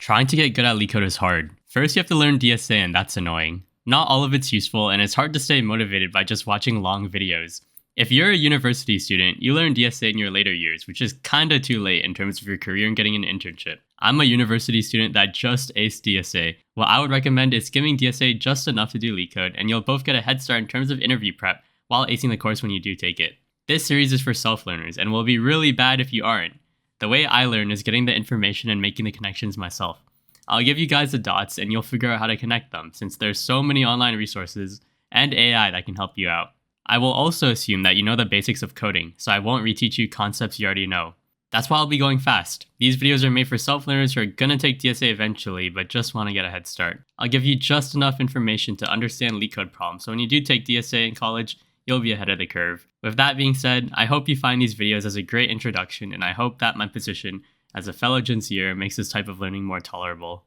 Trying to get good at LeetCode is hard. First, you have to learn DSA, and that's annoying. Not all of it's useful, and it's hard to stay motivated by just watching long videos. If you're a university student, you learn DSA in your later years, which is kinda too late in terms of your career and getting an internship. I'm a university student that just aced DSA. What I would recommend is skimming DSA just enough to do LeetCode, and you'll both get a head start in terms of interview prep while acing the course when you do take it. This series is for self-learners, and will be really bad if you aren't. The way I learn is getting the information and making the connections myself. I'll give you guys the dots and you'll figure out how to connect them, since there's so many online resources and AI that can help you out. I will also assume that you know the basics of coding, so I won't reteach you concepts you already know. That's why I'll be going fast. These videos are made for self-learners who are gonna take DSA eventually, but just want to get a head start. I'll give you just enough information to understand LeetCode problems, so when you do take DSA in college, you'll be ahead of the curve. With that being said, I hope you find these videos as a great introduction, and I hope that my position as a fellow Gen Zer makes this type of learning more tolerable.